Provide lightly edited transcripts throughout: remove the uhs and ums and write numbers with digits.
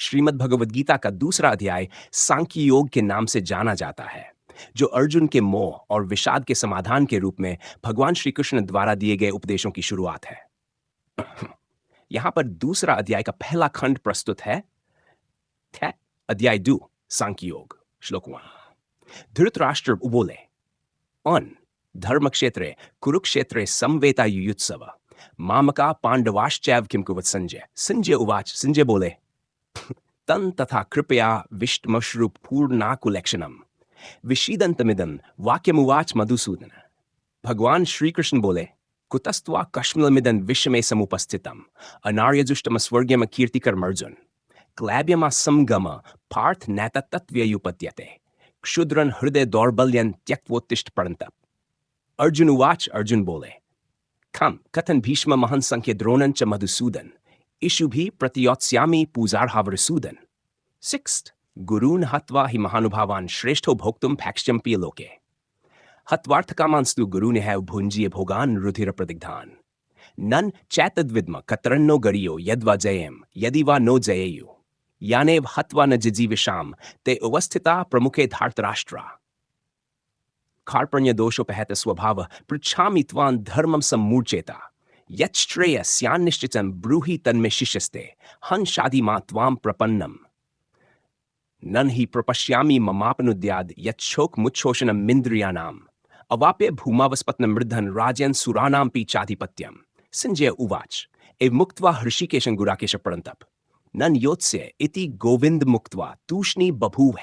श्रीमद् भगवद गीता का दूसरा अध्याय सांख्य योग के नाम से जाना जाता है, जो अर्जुन के मोह और विषाद के समाधान के रूप में भगवान श्री कृष्ण द्वारा दिए गए उपदेशों की शुरुआत है। यहाँ पर दूसरा अध्याय का पहला खंड प्रस्तुत है। अध्याय 2 सांख्य योग। श्लोक 1। धृतराष्ट्र बोले, अन धर्म क्षेत्रे कुरुक्षेत्रे समवेता युयुत्सव मामका पांडवाश्चैव किम कुवत् संजय। संजय उवाच। संजय बोले, तन तथा कृपया विष्टमश्रु पूर्णाकुलेक्षणम विषीदंतमिदं वाक्यमुवाच मधुसूदन। भगवान श्री कृष्ण बोले, कुतस्त्वा कश्मलमिदं विषमे समुपस्थितम अनार्यजुष्टम स्वर्ग्यम कीर्तिकरम अर्जुन क्लैब्यमा समगम पार्थ नैतत्तव्ययुपत्यते क्षुद्रन हृदय दौर्बल्यन त्यक्त्वोत्तिष्ठ परंतप। अर्जुन उवाच। अर्जुन बोले, खम कथन भीष्म महन संख्य द्रोणं च मधुसूदन इषुभि प्रतियोत्स्यामि पूजार्हावरसूदन। 6th गुरून् हत्वा हि महानुभावान् श्रेष्ठो भोक्तुं भैक्ष्यम्पि लोके हत्वार्थकामांस्तु गुरूनिह भुञ्जीय भोगान् रुधिर प्रदिग्धान् नन् चैतद्विद्म कतरन्नो गरियो यद्वा जयेम यदि वा नो जयेयु यानेव हत्वा न जिजीविषाम ते अवस्थिता प्रमुखे धार्तराष्ट्रा। कार्पण्य दोषोपहत स्वभाव पृच्छामि त्वां धर्मं सम्मूर्छेता यच्छ्रेय स्यान्निश्चितं ब्रूहि तन्मे शिष्यस्ते हंसादि मा त्वां प्रपन्नम् नन् हि प्रपश्यामि ममापनुद्याद् यच्छोकमुच्छोषणमिन्द्रियाणाम् अवाप्य भूमावस्पत्नं मृद्धन् राजन् सुराणां चाधिपत्यम्। संजय उवाच। एव मुक्त्वा हृषिकेशं गुराकेश परन्तप नन् योत्स्य इति गोविन्द मुक्त्वा तूष्णी बभूव।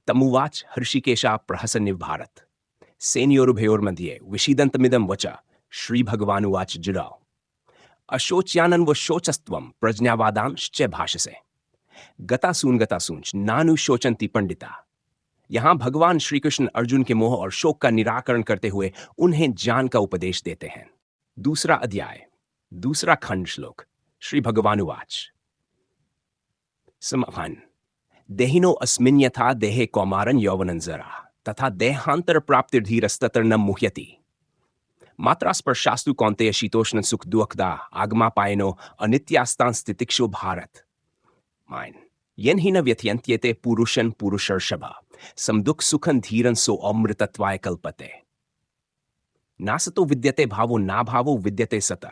तमुवाच हृषिकेशा प्रहसन्निव भारत सेनयोरुभयोर्मध्ये विषीदन्तमिदं वच श्रीभगवानुवाच। जुडाओ अशोच्यानन् व शोचस्त्वं प्रज्ञावादांश्च भाषसे गतासूंच नानु शोचन्ति पंडिता। यहां भगवान श्री कृष्ण अर्जुन के मोह और शोक का निराकरण करते हुए उन्हें ज्ञान का उपदेश देते हैं। दूसरा अध्याय दूसरा खंड। श्लोक। श्री भगवानुवाच। समापन। देहिनो अस्मिन् यथा देहे कौमारं यौवनं जरा तथा देहांतर प्राप्तिर्धीरस्तत्र न मुह्यति मात्रा स्पर्शास्तु कौन्तेय शीतोष्ण सुख दुःखदा आगमापायनो अनित्यास्तां स्थितिक्षु भारत। माइन येन ही न व्यथयन्त्येते पुरुषं पुरुषर्षभ समदुःख सुखं धीरं सो अमृतत्वाय कल्पते नासतो विद्यते भावो ना भावो विद्यते सतः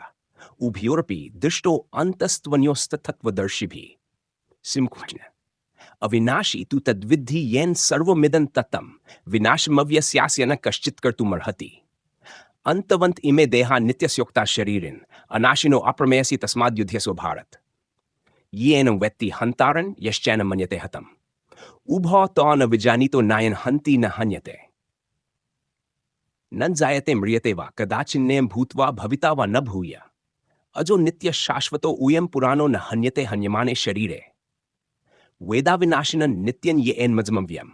उभयोरपि दृष्टो अंतस्त्वन्योस्तत्त्वदर्शिभिः। सिंकृष्ण अविनाशी तु तद्विद्धि येन सर्वमिदं ततं विनाशमव्यस्यास्य न कश्चित् कर्तुमर्हति अंतवन्त इमे देहा नित्यस्योक्ता शरीरिन् अनाशिनो अप्रमेयसि तस्माद्युध्यस्व भारत। येन वेत्ति हन्तारन् यश्चैन मन्यते हतम् उभौ तौ न विजानीतो नायन हन्ति न हन्यते न जायते म्रियते वा कदाचिन्नेयं भूत्वा भविता वा न भूय अजो नित्य शाश्वतो उयं पुराणो न हन्यते हन्यमाने शरीरे वेदाविनाशिनं नित्यं ये एन्मजमव्यं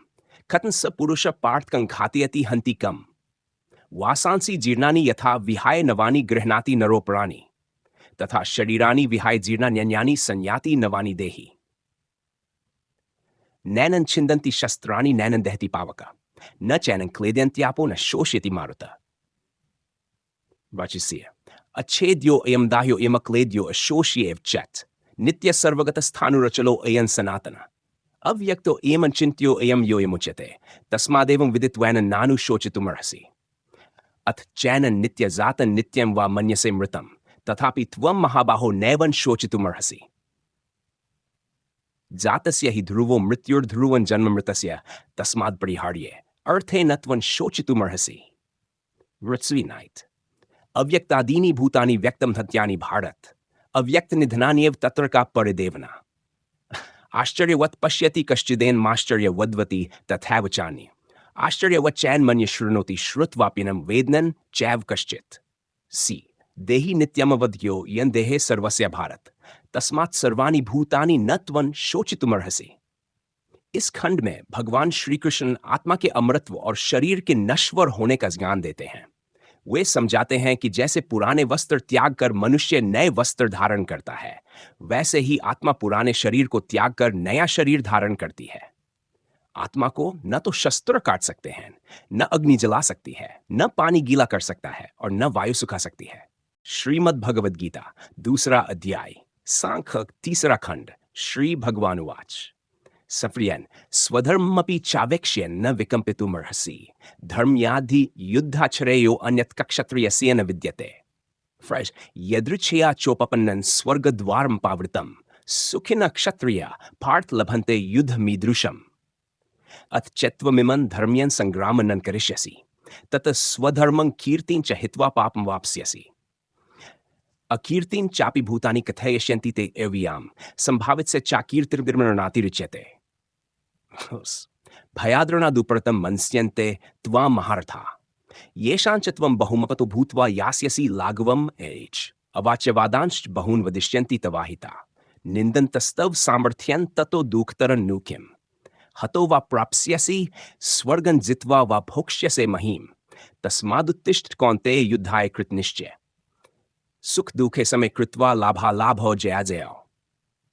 कथं स पुरुष पार्थकं घातयति हन्ति कम् वासांसि जीर्णानि यथा विहाय नवानि गृह्णाति नरोपराणि तथा शरीरानि विहाय जीर्णान्यन्यानि संयाति नवानि देहि नैनं छिन्दन्ति शस्त्राणि नैनं दहति पावक न चैनं क्लेदयन्त्यापो न शोषयति मारुत। वाचिस्य अच्छेद्यो अयं दाह्यो इमक्लेद्यो अशोष्येव चेत् नित्य सर्वगत स्थाणुरचलो अयं सनातन अव्यक्तो एमं चिन्त्यो अयं योऽयमुच्यते तस्मादेवं विदित्वैनं नानु शोचितुमर्हसि अथ चैनं नित्य जातं नित्यं वा मन्यसे मृतं तथापि त्वं महाबाहो नैवं शोचितुमर्हसि जातस्य हि ध्रुवो मृत्युर्ध्रुवं जन्म मृतस्य तस्माद् परिहार्ये अर्थे न त्वं शोचितुमर्हसि। ऋत्स्वी नाइट अव्यक्तादीनि भूतानि व्यक्तं धत्यानि भारत अव्यक्तनिधनान्येव तत्र का परिदेवना आश्चर्यवत् पश्यति कश्चिदेनमाश्चर्यवद्वति तथैव चान्य आश्चर्यवच्चैन्मन्य शृणोति श्रुत्वाप्यनं वेदनं चैव कश्चित्। सी देहि नित्यमवद्यो यं देहे सर्वस्य भारत तस्मात् सर्वाणि भूतानि न त्वं शोचितुमर्हसि। इस खंड में भगवान श्री कृष्ण आत्मा के अमरत्व और शरीर के नश्वर होने का ज्ञान देते हैं। वे समझाते हैं कि जैसे पुराने वस्त्र त्याग कर मनुष्य नए वस्त्र धारण करता है, वैसे ही आत्मा पुराने शरीर को त्याग कर नया शरीर धारण करती है। आत्मा को न तो शस्त्र काट सकते हैं, न अग्नि जला सकती है, न पानी गीला कर सकता है और न वायु सुखा सकती है। श्रीमद् भगवद गीता दूसरा अध्याय सांख्य तीसरा खंड। श्री भगवानुवाच सप्रियन स्वधर्ममपि चावेक्ष्य न विकम्पितुमर्हसि धर्म्याद्धि युद्धाश्रयो अन्यत् कक्षत्रियस्येन विद्यते। Fresh, यदृच्छया चोपपन्नं स्वर्गद्वारं पावृतं सुखिनः क्षत्रिया पार्थ लभन्ते युद्धमीदृशम्। अथ चत्वमिमं धर्म्यं संग्रामं न करिष्यसि ततः स्वधर्मं कीर्तिं च हित्वा पापं वाप्स्यसि। अकीर्तिं चापि भूतानि कथयिष्यन्ति ते एव्यां संभावितस्य चाकीर्तिर्विमृणातिरुच्यते। भयाद्रणादुपरतं मन्स्यन्ते त्वां महारथा येषां च त्वं बहुमपतो भूत्वा यास्यसि लाघवम् एच अवाच्यवादांश्च बहून् वदिष्यन्ति तवाहिता निन्दन्तस्तव सामर्थ्यं ततो दुःखतरं नु किम् हतो वा प्राप्स्यसि स्वर्गं जित्वा वा भोक्ष्यसे महीम् तस्मादुत्तिष्ठ कौन्तेय युद्धाय कृतनिश्चय सुख दुःखे समे कृत्वा लाभालाभो जयाजयो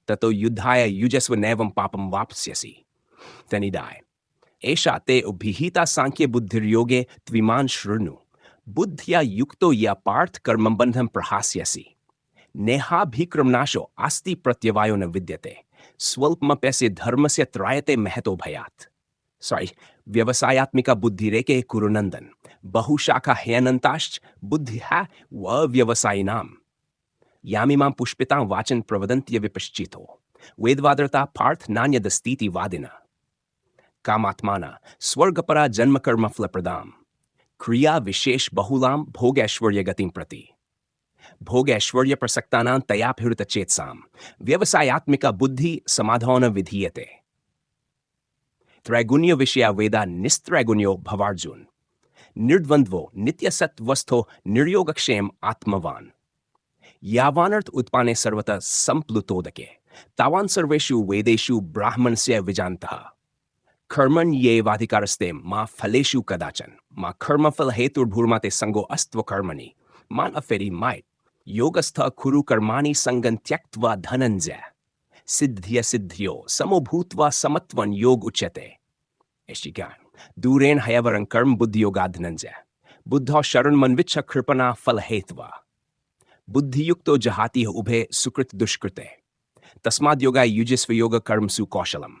ततो युद्धाय युजस्व नैवं पापं वाप्स्यसि। तनिदाय एषा ते उभिहिता सांख्य बुद्धिर्योगे त्विमान् शृणु बुद्ध्या युक्तो या पार्थ कर्मं बन्धं प्रहास्यसि नेहाभिक्रमनाशो आस्ति प्रत्यवायो न विद्यते स्वल्पमप्यस्य धर्मस्य त्रायते महतो भयात्। व्यवसायात्मिका बुद्धिरेके कुरुनन्दन बहुशाखा ह्यनन्ताश्च बुद्धिहा व्यवसायिनाम् यामिमां पुष्पितां वाचन प्रवदन्त्य विपश्चितो वेदवादरता पार्थ नान्यदस्तीति वादिना कामात्माना स्वर्गपरा जन्मकर्म फलप्रदां क्रिया विशेष बहुलां भोगैश्वर्य गतिं प्रति भोगैश्वर्य प्रसक्तानां तयाभिरुत चेतसां व्यवसायात्मिका बुद्धि समाधान विधीयते। त्रैगुण्य विषया वेदा निस्त्रैगुण्यो भवार्जुन निर्द्वन्द्वो नित्यसत्वस्थो निर्योगक्षेम आत्मवान यावानर्थ उत्पाने सर्वतः संप्लुतोदके तावान् सर्वेषु वेदेषु ब्राह्मणस्य विजान्तः कर्मण्येवाधिकारस्ते मा फलेषु कदाचन मा कर्मफल हेतुर्भूर्मा ते संगो अस्त्व कर्मणि मान अफेरि माइट योगस्थ कुरु कर्माणि संगं त्यक्त्वा धनञ्जय सिद्ध्य सिद्ध्यो समो भूत्वा समत्वं योग उच्यते। एशिकान दूरेण हयवरं कर्म बुद्धियोगात् धनञ्जय बुद्धौ शरणमन्विच्छ कृपणा फल हेत्वा बुद्धियुक्तो जहाति उभे सुकृत दुष्कृते तस्माद् योगाय युजस्व योग कर्मसु कौशलम्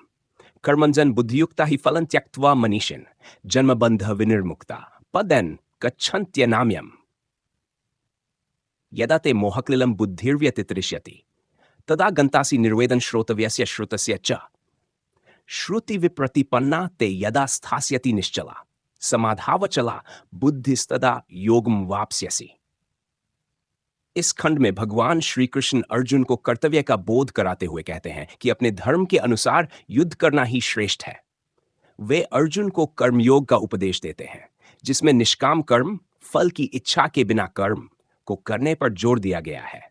कर्मंजन बुद्धियुक्ता ही फलं त्यक्त्वा मनीषिन् जन्मबन्ध विनिर्मुक्ता पदन् गच्छन्त्यनाम्यम्। यदा ते मोहक्लिलं बुद्धिर्व्यतितरिष्यति तदा गन्तासि निर्वेदन श्रोतव्यस्य श्रुतस्य च श्रुति विप्रतिपन्ना ते यदा स्थास्यति निश्चला समाधावचला बुद्धिस्तदा योगं वाप्स्यसि। इस खंड में भगवान श्री कृष्ण अर्जुन को कर्तव्य का बोध कराते हुए कहते हैं कि अपने धर्म के अनुसार युद्ध करना ही श्रेष्ठ है। वे अर्जुन को कर्मयोग का उपदेश देते हैं जिसमें निष्काम कर्म फल की इच्छा के बिना कर्म को करने पर जोर दिया गया है।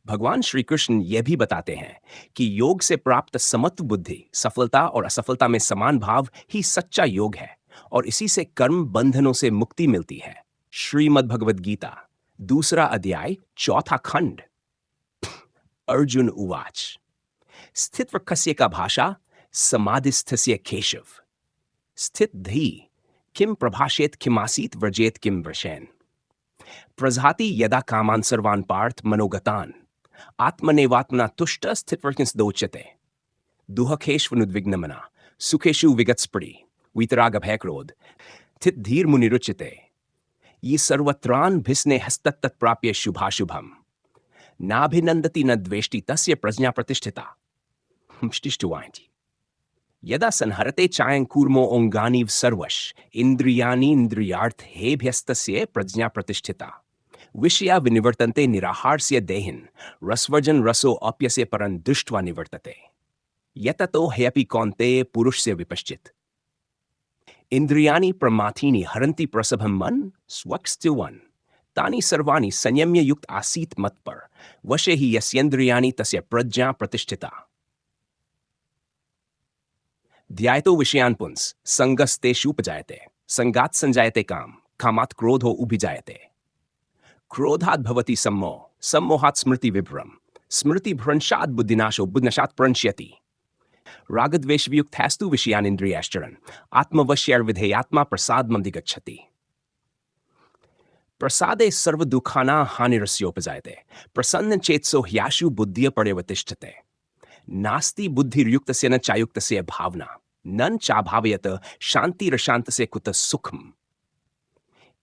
भगवान श्री कृष्ण यह भी बताते हैं कि योग से प्राप्त समत्व बुद्धि सफलता और असफलता में समान भाव ही सच्चा योग है और इसी से कर्म बंधनों से मुक्ति मिलती है। श्रीमद् भगवद गीता दूसरा अध्याय चौथा खंड। अर्जुन उवाच स्थितवृक्षस्य का भाषा समाधिस्थस्य केशव स्थित धी किम प्रभाषेत किमासीत व्रजेत किम वृषेन प्रजाति यदा कामान सर्वान् पार्थ मनोगतान् आत्मनेवात्मना तुष्ट स्थितवृक्षदोच्यते दुहखेष्वनुद्विग्नमना सुखेषु विगतस्पृहि वीतरागभयक्रोध स्थित धीर मुनिरुच्यते ये सर्वत्रान् भिस्ने हस्तत्तत् प्राप्य शुभाशुभम् नाभिनन्दति न द्वेष्टि तस्य प्रज्ञा प्रतिष्ठिता। यदा संहरते चायं कूर्मो ओंगानिव सर्वश इन्द्रियाणीन्द्रियार्थेभ्यस्तस्य प्रज्ञा प्रतिष्ठिता विषया विनिवर्तन्ते निराहारस्य देहिन् रसवर्जन रसो अप्यस्य परं दृष्ट्वा निवर्तते यततो ह्यपि कौन्तेय पुरुषस्य विपश्चित् इंद्रियाणि प्रमाथीनि हरन्ति प्रसभं मन स्वक्स्त्युवन् तानि सर्वाणि संयम्य युक्त आसीत् मत्पर वशे हि यस्येन्द्रियाणि तस्य प्रज्ञा प्रतिष्ठिता। ध्यायतो विषयान् पुंस संगस्तेषुपजायते संगात् संजायते काम कामात् क्रोधो उभिजायते क्रोधात् भवति सम्मोह सम्मोहात् स्मृति विभ्रम स्मृति भ्रंशात् बुद्धिनाशो बुद्धिनाशात् प्रणश्यति रागद्वेषवियुक्तैस्तु विषयान् इन्द्रियाश्चरन् आत्मवश्यैर्विधेयात्मा प्रसादमधिगच्छति। प्रसादे सर्वदुःखानां हानिरस्योपजायते प्रसन्नचेतसो ह्याशु बुद्धिः पर्यवतिष्ठते नास्ति बुद्धिर्युक्तस्य न चायुक्तस्य भावना नन चाभावयत शांतिरशांतस्य कुतः सुखम्।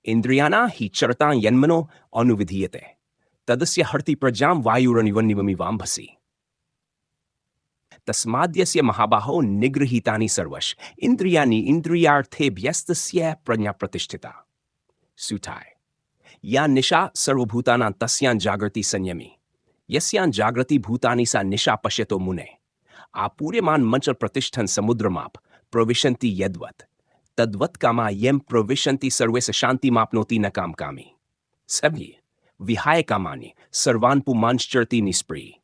इंद्रियाणा हि चरतां यन्मनो अनुविधीयते तदस्य हरति प्रजां वायुरनिवन्निवमिवाम्भसि। तस्माद्यस्य महाबाहो निगृहीतानि सर्वश इंद्रियाणि इंद्रियार्थेभ्यस्तस्य प्रज्ञा प्रतिष्ठिता। सुठाय या निशा सर्वभूतानां तस्यां जागृति संयमी यस्यां जागृति भूतानि सा निशा पश्यतो मुने आपूर्यमान मंचल प्रतिष्ठन समुद्रमाप प्रविशन्ति यद्वत् तद्वत् कामा यम प्रविशन्ति सर्वे स शांति मापनोति न काम कामी। सभी विहाय कामानि सर्वान् पुमांश्चरति निष्प्रिय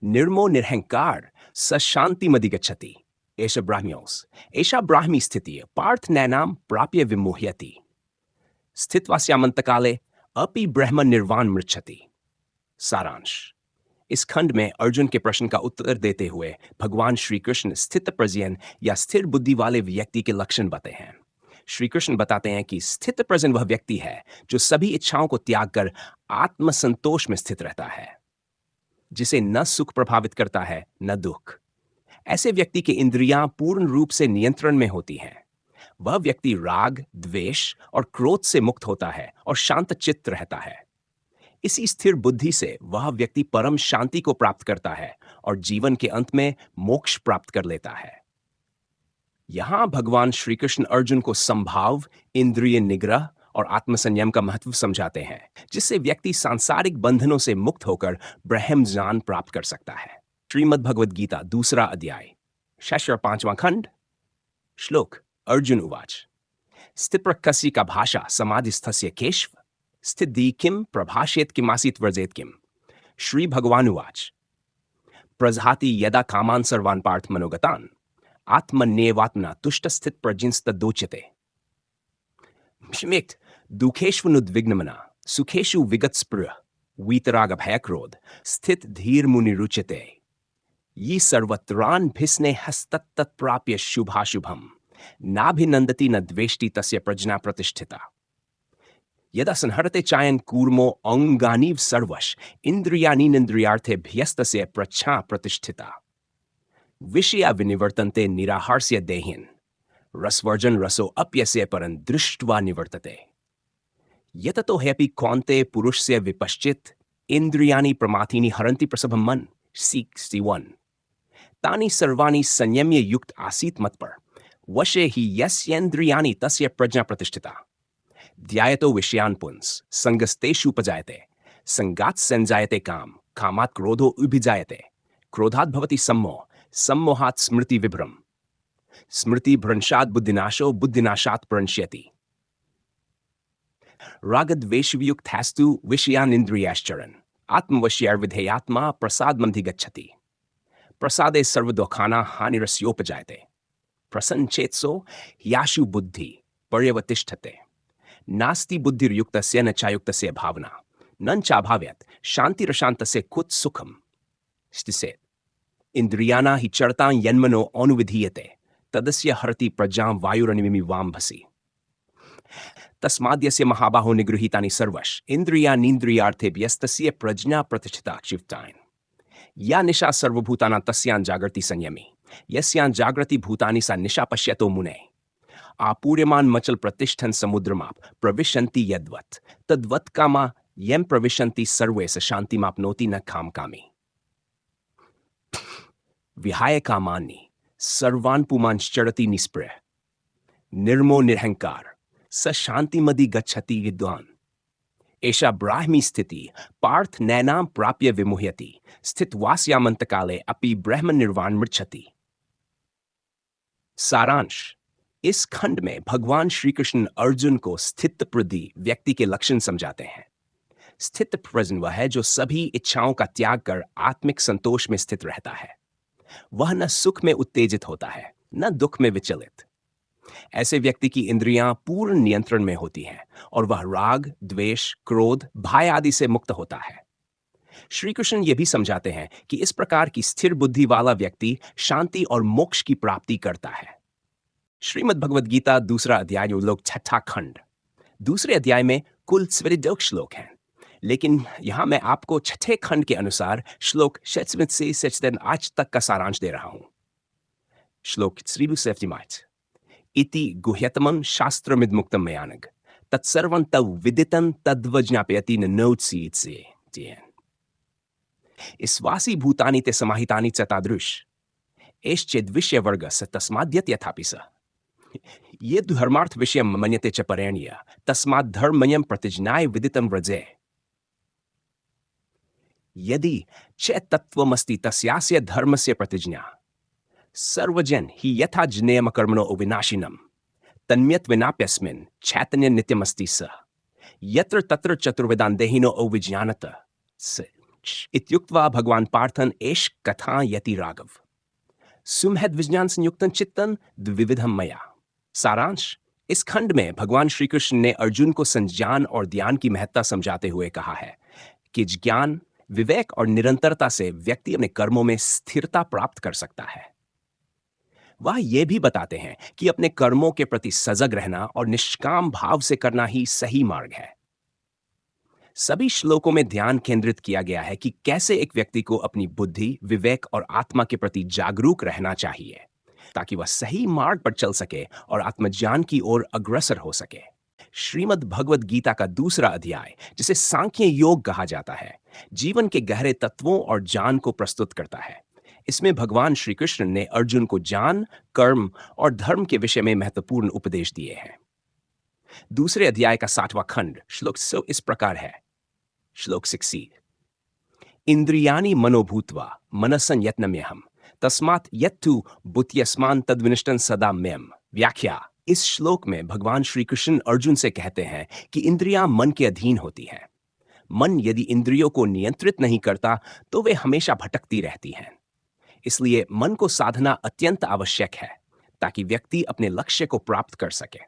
निर्मो निर्हंकार स शांति मदिगच्छति। एष ब्राह्म्योस एषा ब्राह्मी स्थिति पार्थ नैनां प्राप्य विमुह्यति स्थित्वास्यामन्तकाले अपि ब्रह्म निर्वाण मृच्छति। सारांश इस खंड में अर्जुन के प्रश्न का उत्तर देते हुए भगवान श्री कृष्ण स्थित प्रज्ञन या स्थिर बुद्धि वाले व्यक्ति के लक्षण बताते हैं। श्री कृष्ण बताते हैं कि स्थित प्रज्ञ वह व्यक्ति है जो सभी इच्छाओं को त्याग कर आत्म संतोष में स्थित रहता है, जिसे न सुख प्रभावित करता है न दुख। ऐसे व्यक्ति की इंद्रियां पूर्ण रूप से नियंत्रण में होती हैं। वह व्यक्ति राग, द्वेष और क्रोध से मुक्त होता है और शांत चित्त रहता है। इसी स्थिर बुद्धि से वह व्यक्ति परम शांति को प्राप्त करता है और जीवन के अंत में मोक्ष प्राप्त कर लेता है। यहां भगवान श्री कृष्ण अर्जुन को संभाव, इंद्रिय निग्रह और आत्मसंयम का महत्व समझाते हैं, जिससे व्यक्ति सांसारिक बंधनों से मुक्त होकर ब्रह्म ज्ञान प्राप्त कर सकता है। श्रीमद् भगवद गीता 2 अध्याय शस्त्र 5वां खंड श्लोक अर्जुन उवाच स्थितप्रज्ञस्य का भाषा समाधिस्थस्य केशव स्थिति किम प्रभाषेत किमासीत व्रजेत किम। श्री भगवान उवाच प्रजहाति यदा कामान सर्वान् पार्थ मनोगतान् आत्मन्येवात्मना तुष्ट स्थित प्रजिंस्तदोच्यते। स्मित दुखेष्वनुद्विग्नमना सुखेषु विगतस्पृह वीतराग भयक्रोध स्थित धीर मुनिरुच्यते। ये सर्वत्रान् भिस्ने हस्तत्तत्प्राप्य शुभाशुभम नाभिनंदति न द्वेष्टि तस्य प्रज्ञा प्रतिष्ठिता। यदा संहरते चायन कूर्मो अंगानीव सर्वश इंद्रियाणीन्द्रियार्थेभ्यस्तस्य प्रज्ञा प्रतिष्ठिता। विषया विनिवर्तन्ते निराहारस्य देहिन् रसवर्जन रसो अप्यस्य परं दृष्ट्वा निवर्तते। यततो ह्यपि कौन्ते पुरुषस्य विपश्चित इंद्रियाणि प्रमाथीनि हरन्ति प्रसभं मन। 61 तानि सर्वाणि संयम्य युक्त आसीत् मत्पर वशे हि यस्येन्द्रियाणि तस्य प्रज्ञा प्रतिष्ठिता। ध्यायतो विषयान् पुंस संगस्तेषुपजायते संगात् संजायते काम कामात् क्रोधो उभिजायते क्रोधात् भवति सम्मोह सम्मोहात् स्मृति विभ्रम स्मृति भ्रंशात् बुद्धिनाशो बुद्धिनाशात् प्रणश्यति। रागद्वेषवियुक्तस्तु विषयान् इन्द्रियाश्चरन् आत्मवश्यैर्विधेयात्मा प्रसादमधिगच्छति। प्रसादे सर्वदुःखानां हानिरस्योपजायते प्रसन्नचेतसो ह्याशु बुद्धि पर्यवतिष्ठते। नास्ति बुद्धिर्युक्तस्य न चायुक्तस्य भावना नन चाभाव्यत् शांतिरशांतस्य कुत सुखम्। स्थिसेत् इंद्रियाणा हि चरतां यन्मनो अनुविधीयते तदस्य हरति प्रजां वायुरनिवमिवाम्भसि। तस्माद्यस्य महाबाहो निगृहीतानि सर्वश इंद्रियाणीन्द्रियार्थेभ्यस्तस्य प्रज्ञा प्रतिष्ठिता। शिफ्टाइन या निशा सर्वभूतानां तस्यां जागृति संयमी यस्यां जागृति भूतानि सा निशा पश्यतो मुने आपूर्यमान मचल प्रतिष्ठन समुद्रमाप प्रविशन्ति यद्वत् तद्वत् कामा यम प्रविशन्ति सर्वे स शांति मापनोति न काम कामी। विहाय कामानि सर्वान् पुमांश्चरति निष्प्रिय निर्मो निर्हंकार स शांतिमदि गच्छति विद्वान्। एषा ब्राह्मी स्थिति पार्थ नैनां प्राप्य विमुह्यति स्थित्वास्यामन्तकाले अपि ब्रह्म निर्वाण मृच्छति। सारांश इस खंड में भगवान श्री कृष्ण अर्जुन को स्थित प्रज्ञ व्यक्ति के लक्षण समझाते हैं। स्थित प्रज्ञ वह है जो सभी इच्छाओं का त्याग कर आत्मिक संतोष में स्थित रहता है। वह न सुख में उत्तेजित होता है न दुख में विचलित। ऐसे व्यक्ति की इंद्रियां पूर्ण नियंत्रण में होती हैं और वह राग, द्वेष, क्रोध, भय आदि से मुक्त होता है। श्री कृष्ण यह भी समझाते हैं कि इस प्रकार की स्थिर बुद्धि वाला व्यक्ति शांति और मोक्ष की प्राप्ति करता है। श्रीमद् भगवद गीता 2 अध्याय श्लोक 6 खंड। दूसरे अध्याय में कुल 22 श्लोक हैं, लेकिन यहाँ मैं आपको छठे खंड के अनुसार श्लोक 6 से 8 तक का सारांश दे रहा हूँ। श्लोक 3 इति गुह्यतमं शास्त्रमिदमुक्तं मयानघ तत्सर्वं तव विदितं तद्वज्ञापयति न नोत्सीत्से तेन। इस्वासि भूतानि ते समाहितानि च तादृश एश्चेद्विषय वर्गस्य तस्माद्यत् यथापि स ये धर्मार्थ विषयं मन्यते च परेण्य तस्माद् धर्ममयं प्रतिज्ञाय विदितं व्रजे। यदि च तत्त्वमस्ति तस्यास्य धर्मस्य प्रतिज्ञा सर्वजन हि यथा ज्ञेयमकर्मणो अविनाशिनं तन्म्यत्विनाप्यस्मिन् चैतन्य नित्यमस्ति स यत्र तत्र चतुर्वेदान् देहिनो अविज्ञानत स इत्युक्त्वा भगवान पार्थन एष कथा यति राघव सुमहद विज्ञान संयुक्तन चित्तन द्विविधम मया। सारांश, इस खंड में भगवान श्री कृष्ण ने अर्जुन को संज्ञान और ध्यान की महत्ता समझाते हुए कहा है कि ज्ञान, विवेक और निरंतरता से व्यक्ति अपने कर्मों में स्थिरता प्राप्त कर सकता है। वह यह भी बताते हैं कि अपने कर्मों के प्रति सजग रहना और निष्काम भाव से करना ही सही मार्ग है। सभी श्लोकों में ध्यान केंद्रित किया गया है कि कैसे एक व्यक्ति को अपनी बुद्धि, विवेक और आत्मा के प्रति जागरूक रहना चाहिए ताकि वह सही मार्ग पर चल सके और आत्मज्ञान की ओर अग्रसर हो सके। श्रीमद् भगवद गीता का दूसरा अध्याय, जिसे सांख्य योग कहा जाता है, जीवन के गहरे तत्वों और ज्ञान को प्रस्तुत करता है। इसमें भगवान श्री कृष्ण ने अर्जुन को ज्ञान, कर्म और धर्म के विषय में महत्वपूर्ण उपदेश दिए हैं। दूसरे अध्याय का 7वां खंड श्लोक 100 इस प्रकार है। श्लोक 6 इंद्रियाणि मनोभूत्वा मनसंयत्नम्यहम् तस्मात् यत्तु बुद्ध्यस्मान् तद्विनिष्टं सदा म्यम्। व्याख्या, इस श्लोक में भगवान श्री कृष्ण अर्जुन से कहते हैं कि इंद्रियां मन के अधीन होती हैं। मन यदि इंद्रियों को नियंत्रित नहीं करता तो वे हमेशा भटकती रहती हैं। इसलिए मन को साधना अत्यंत आवश्यक है ताकि व्यक्ति अपने लक्ष्य को प्राप्त कर सके।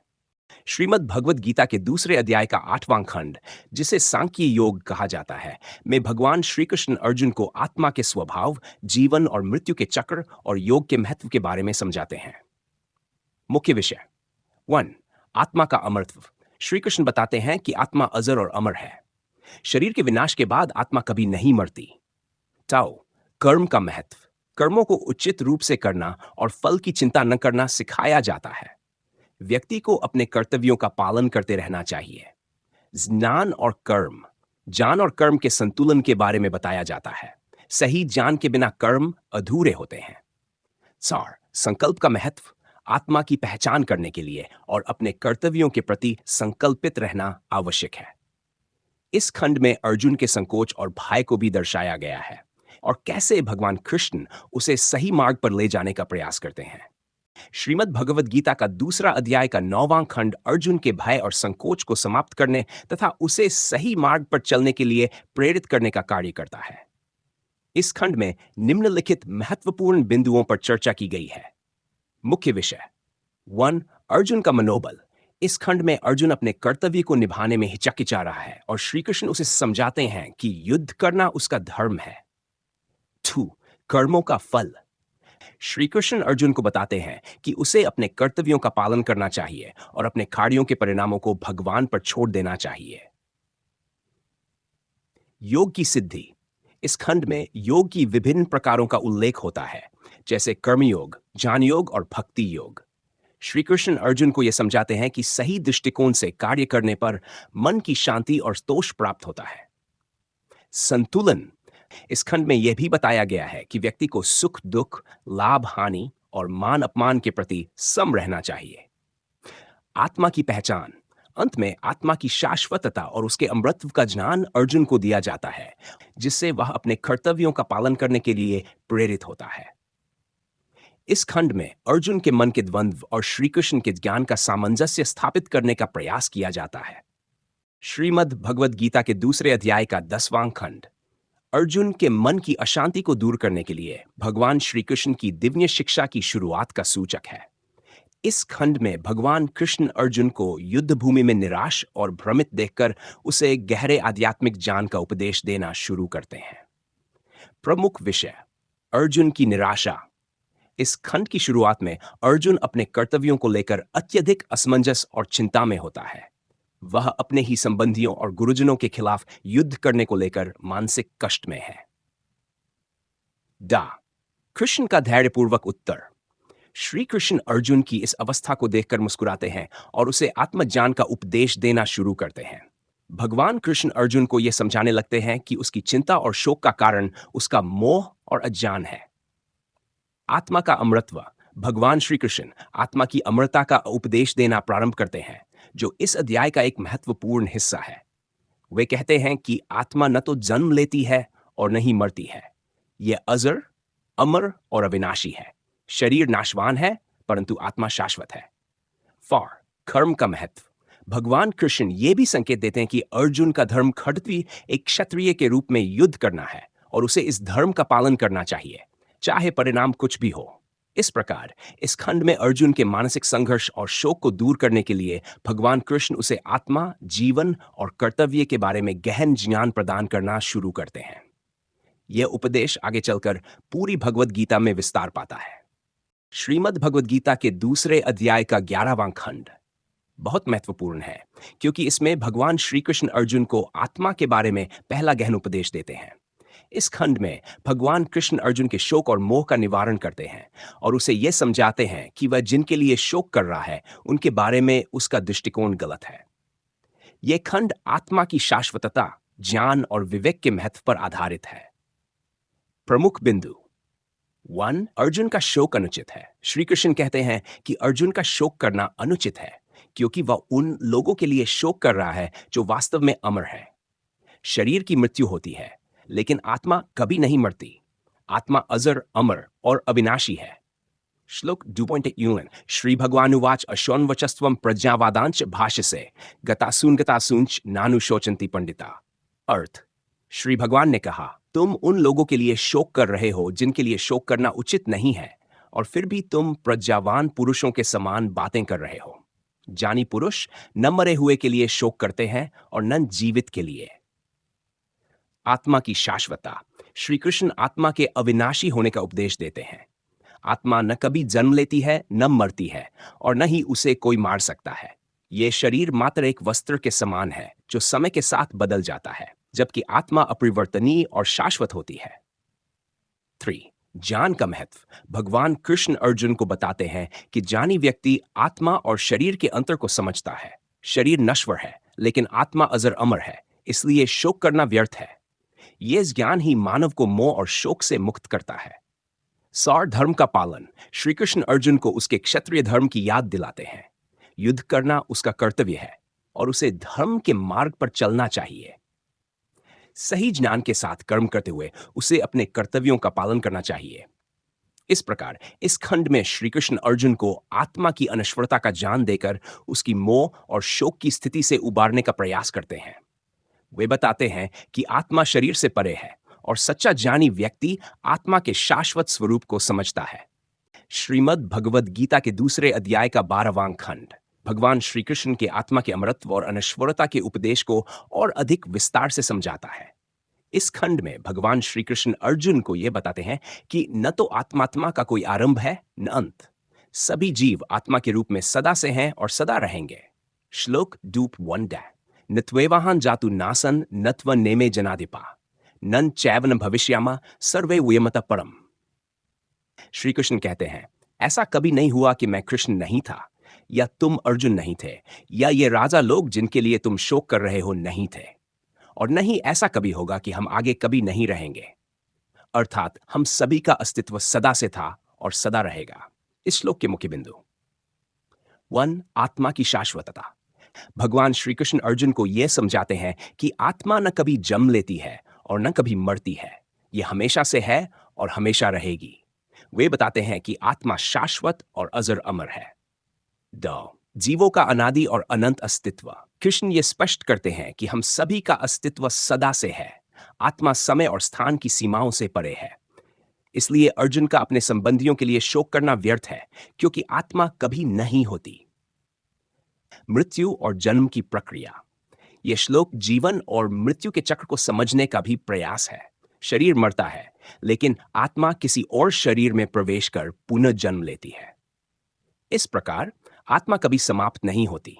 श्रीमद् भगवद गीता के दूसरे अध्याय का 8वां खंड, जिसे सांख्य योग कहा जाता है, में भगवान श्री कृष्ण अर्जुन को आत्मा के स्वभाव, जीवन और मृत्यु के चक्र और योग के महत्व के बारे में समझाते हैं। मुख्य विषय 1, आत्मा का अमरत्व। श्री कृष्ण बताते हैं कि आत्मा अजर और अमर है। शरीर के विनाश के बाद आत्मा कभी नहीं मरती। टाओ, कर्म का महत्व। कर्मों को उचित रूप से करना और फल की चिंता न करना सिखाया जाता है। व्यक्ति को अपने कर्तव्यों का पालन करते रहना चाहिए। ज्ञान और कर्म, ज्ञान और कर्म के संतुलन के बारे में बताया जाता है। सही ज्ञान के बिना कर्म अधूरे होते हैं। 4, संकल्प का महत्व। आत्मा की पहचान करने के लिए और अपने कर्तव्यों के प्रति संकल्पित रहना आवश्यक है। इस खंड में अर्जुन के संकोच और भय को भी दर्शाया गया है और कैसे भगवान कृष्ण उसे सही मार्ग पर ले जाने का प्रयास करते हैं। श्रीमद् भगवद गीता का दूसरा अध्याय का 9वां खंड अर्जुन के भय और संकोच को समाप्त करने तथा उसे सही मार्ग पर चलने के लिए प्रेरित करने का कार्य करता है। इस खंड में निम्नलिखित महत्वपूर्ण बिंदुओं पर चर्चा की गई है। मुख्य विषय 1, अर्जुन का मनोबल। इस खंड में अर्जुन अपने कर्तव्य को निभाने में हिचकिचा रहा है और श्री कृष्ण उसे समझाते हैं कि युद्ध करना उसका धर्म है। 2, कर्मों का फल। श्री कृष्ण अर्जुन को बताते हैं कि उसे अपने कर्तव्यों का पालन करना चाहिए और अपने कार्यों के परिणामों को भगवान पर छोड़ देना चाहिए। योग की सिद्धि। इस खंड में योग की विभिन्न प्रकारों का उल्लेख होता है, जैसे कर्मयोग, ज्ञान योग और भक्ति योग। श्री कृष्ण अर्जुन को यह समझाते हैं कि सही दृष्टिकोण से कार्य करने पर मन की शांति और संतोष प्राप्त होता है। संतुलन। इस खंड में यह भी बताया गया है कि व्यक्ति को सुख दुख, लाभ हानि और मान अपमान के प्रति सम रहना चाहिए। आत्मा की पहचान। अंत में आत्मा की शाश्वतता और उसके अमृतत्व का ज्ञान अर्जुन को दिया जाता है, जिससे वह अपने कर्तव्यों का पालन करने के लिए प्रेरित होता है। इस खंड में अर्जुन के मन के द्वंद्व और श्री कृष्ण के ज्ञान का सामंजस्य स्थापित करने का प्रयास किया जाता है। श्रीमद् भगवद गीता के दूसरे अध्याय का 10वां खंड अर्जुन के मन की अशांति को दूर करने के लिए भगवान श्री कृष्ण की दिव्य शिक्षा की शुरुआत का सूचक है। इस खंड में भगवान कृष्ण अर्जुन को युद्ध भूमि में निराश और भ्रमित देखकर उसे गहरे आध्यात्मिक ज्ञान का उपदेश देना शुरू करते हैं। प्रमुख विषय अर्जुन की निराशा। इस खंड की शुरुआत में अर्जुन अपने कर्तव्यों को लेकर अत्यधिक असमंजस और चिंता में होता है। वह अपने ही संबंधियों और गुरुजनों के खिलाफ युद्ध करने को लेकर मानसिक कष्ट में है। डा कृष्ण का धैर्यपूर्वक उत्तर। श्री कृष्ण अर्जुन की इस अवस्था को देखकर मुस्कुराते हैं और उसे आत्मज्ञान का उपदेश देना शुरू करते हैं। भगवान कृष्ण अर्जुन को यह समझाने लगते हैं कि उसकी चिंता और शोक का कारण उसका मोह और अज्ञान है। आत्मा का अमृतत्व। भगवान श्री कृष्ण आत्मा की अमरता का उपदेश देना प्रारंभ करते हैं, जो इस अध्याय का एक महत्वपूर्ण हिस्सा है। वे कहते हैं कि आत्मा न तो जन्म लेती है और न ही मरती है। यह अजर, अमर और अविनाशी है। शरीर नाशवान है, परंतु आत्मा शाश्वत है। फॉर कर्म का महत्व। भगवान कृष्ण ये भी संकेत देते हैं कि अर्जुन का धर्म खड़वी एक क्षत्रिय के रूप में युद्ध करना है और उसे इस धर्म का पालन करना चाहिए, चाहे परिणाम कुछ भी हो। इस प्रकार इस खंड में अर्जुन के मानसिक संघर्ष और शोक को दूर करने के लिए भगवान कृष्ण उसे आत्मा, जीवन और कर्तव्य के बारे में गहन ज्ञान प्रदान करना शुरू करते हैं। यह उपदेश आगे चलकर पूरी भगवद गीता में विस्तार पाता है। श्रीमद् भगवद गीता के दूसरे अध्याय का 11वां खंड बहुत महत्वपूर्ण है, क्योंकि इसमें भगवान श्री कृष्ण अर्जुन को आत्मा के बारे में पहला गहन उपदेश देते हैं। इस खंड में भगवान कृष्ण अर्जुन के शोक और मोह का निवारण करते हैं और उसे यह समझाते हैं कि वह जिनके लिए शोक कर रहा है उनके बारे में उसका दृष्टिकोण गलत है। यह खंड आत्मा की शाश्वतता, ज्ञान और विवेक के महत्व पर आधारित है। प्रमुख बिंदु 1. अर्जुन का शोक अनुचित है। श्री कृष्ण कहते हैं कि अर्जुन का शोक करना अनुचित है, क्योंकि वह उन लोगों के लिए शोक कर रहा है जो वास्तव में अमर है। शरीर की मृत्यु होती है, लेकिन आत्मा कभी नहीं मरती। आत्मा अजर, अमर और अविनाशी है। श्लोक 2.1 श्री भगवानुवाच अशोन्वचस्त्वं प्रज्ञावादांच भाष्यसे गतासूंच नानुशोचन्ति पंडिता। अर्थ, श्री भगवान ने कहा, तुम उन लोगों के लिए शोक कर रहे हो जिनके लिए शोक करना उचित नहीं है, और फिर भी तुम प्रज्ञावान पुरुषों के समान बातें कर रहे हो। ज्ञानी पुरुष न मरे हुए के लिए शोक करते हैं और न जीवित के लिए। आत्मा की शाश्वतता। श्री कृष्ण आत्मा के अविनाशी होने का उपदेश देते हैं। आत्मा न कभी जन्म लेती है, न मरती है, और न ही उसे कोई मार सकता है। यह शरीर मात्र एक वस्त्र के समान है जो समय के साथ बदल जाता है, जबकि आत्मा अपरिवर्तनीय और शाश्वत होती है। 3. ज्ञान का महत्व। भगवान कृष्ण अर्जुन को बताते हैं कि ज्ञानी व्यक्ति आत्मा और शरीर के अंतर को समझता है। शरीर नश्वर है, लेकिन आत्मा अजर अमर है, इसलिए शोक करना व्यर्थ है। यह ज्ञान ही मानव को मोह और शोक से मुक्त करता है। सार धर्म का पालन। श्री कृष्ण अर्जुन को उसके क्षत्रिय धर्म की याद दिलाते हैं। युद्ध करना उसका कर्तव्य है और उसे धर्म के मार्ग पर चलना चाहिए। सही ज्ञान के साथ कर्म करते हुए उसे अपने कर्तव्यों का पालन करना चाहिए। इस प्रकार इस खंड में श्री कृष्ण अर्जुन को आत्मा की अनश्वरता का ज्ञान देकर उसकी मोह और शोक की स्थिति से उबारने का प्रयास करते हैं। वे बताते हैं कि आत्मा शरीर से परे है और सच्चा ज्ञानी व्यक्ति आत्मा के शाश्वत स्वरूप को समझता है। श्रीमद् भगवद गीता के दूसरे अध्याय का 12वां खंड भगवान श्री कृष्ण के आत्मा के अमरत्व और अनश्वरता के उपदेश को और अधिक विस्तार से समझाता है। इस खंड में भगवान श्री कृष्ण अर्जुन को यह बताते हैं कि न तो आत्मात्मा का कोई आरंभ है न अंत। सभी जीव आत्मा के रूप में सदा से हैं और सदा रहेंगे। श्लोक 2.1 नत्वेवाहं जातु नासन नत्व नेमे जनाधिपा नन चैवन भविष्यामा सर्वे वयमत परम। श्री कृष्ण कहते हैं, ऐसा कभी नहीं हुआ कि मैं कृष्ण नहीं था, या तुम अर्जुन नहीं थे, या ये राजा लोग जिनके लिए तुम शोक कर रहे हो नहीं थे, और नहीं ऐसा कभी होगा कि हम आगे कभी नहीं रहेंगे। अर्थात हम सभी का अस्तित्व सदा से था और सदा रहेगा। इस श्लोक के मुख्य बिंदु 1. आत्मा की शाश्वतता। भगवान श्री कृष्ण अर्जुन को यह समझाते हैं कि आत्मा न कभी जन्म लेती है और न कभी मरती है। यह हमेशा से है और हमेशा रहेगी। वे बताते हैं कि आत्मा शाश्वत और अजर अमर है। जीवों का अनादि और अनंत अस्तित्व। कृष्ण ये स्पष्ट करते हैं कि हम सभी का अस्तित्व सदा से है। आत्मा समय और स्थान की सीमाओं से परे है। इसलिए अर्जुन का अपने संबंधियों के लिए शोक करना व्यर्थ है, क्योंकि आत्मा कभी नहीं होती। मृत्यु और जन्म की प्रक्रिया। यह श्लोक जीवन और मृत्यु के चक्र को समझने का भी प्रयास है। शरीर मरता है, लेकिन आत्मा किसी और शरीर में प्रवेश कर पुनः जन्म लेती है। इस प्रकार आत्मा कभी समाप्त नहीं होती।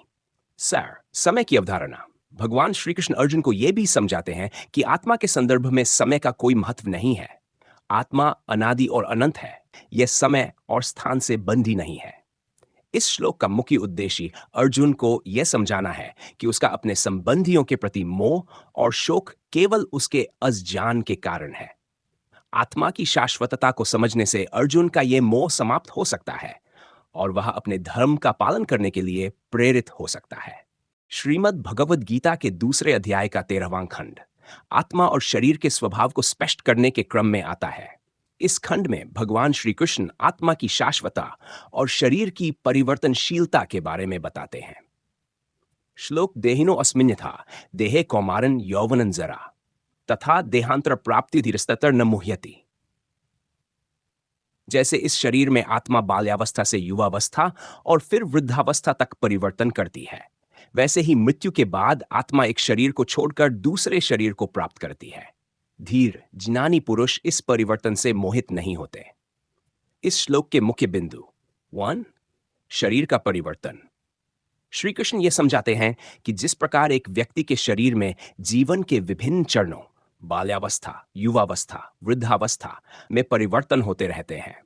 सर, समय की अवधारणा। भगवान श्री कृष्ण अर्जुन को यह भी समझाते हैं कि आत्मा के संदर्भ में समय का कोई महत्व नहीं है। आत्मा अनादि और अनंत है। यह समय और स्थान से बंधी नहीं है। इस श्लोक का मुख्य उद्देश्य अर्जुन को यह समझाना है कि उसका अपने संबंधियों के प्रति मोह और शोक केवल उसके अज्ञान के कारण है। आत्मा की शाश्वतता को समझने से अर्जुन का यह मोह समाप्त हो सकता है और वह अपने धर्म का पालन करने के लिए प्रेरित हो सकता है। श्रीमद् भगवद गीता के दूसरे अध्याय का 13वां खंड आत्मा और शरीर के स्वभाव को स्पष्ट करने के क्रम में आता है। इस खंड में भगवान श्री कृष्ण आत्मा की शाश्वतता और शरीर की परिवर्तनशीलता के बारे में बताते हैं। श्लोक देहिनो अस्मिन्यथा देहे कौमारन यौवनन जरा तथा देहांतर प्राप्ति धीरस्ततर न मुह्यति। जैसे इस शरीर में आत्मा बाल्यावस्था से युवावस्था और फिर वृद्धावस्था तक परिवर्तन करती है, वैसे ही मृत्यु के बाद आत्मा एक शरीर को छोड़कर दूसरे शरीर को प्राप्त करती है। धीर ज्ञानी पुरुष इस परिवर्तन से मोहित नहीं होते। इस श्लोक के मुख्य बिंदु 1. शरीर का परिवर्तन। श्री कृष्ण ये समझाते हैं कि जिस प्रकार एक व्यक्ति के शरीर में जीवन के विभिन्न चरणों बाल्यावस्था, युवावस्था, वृद्धावस्था में परिवर्तन होते रहते हैं,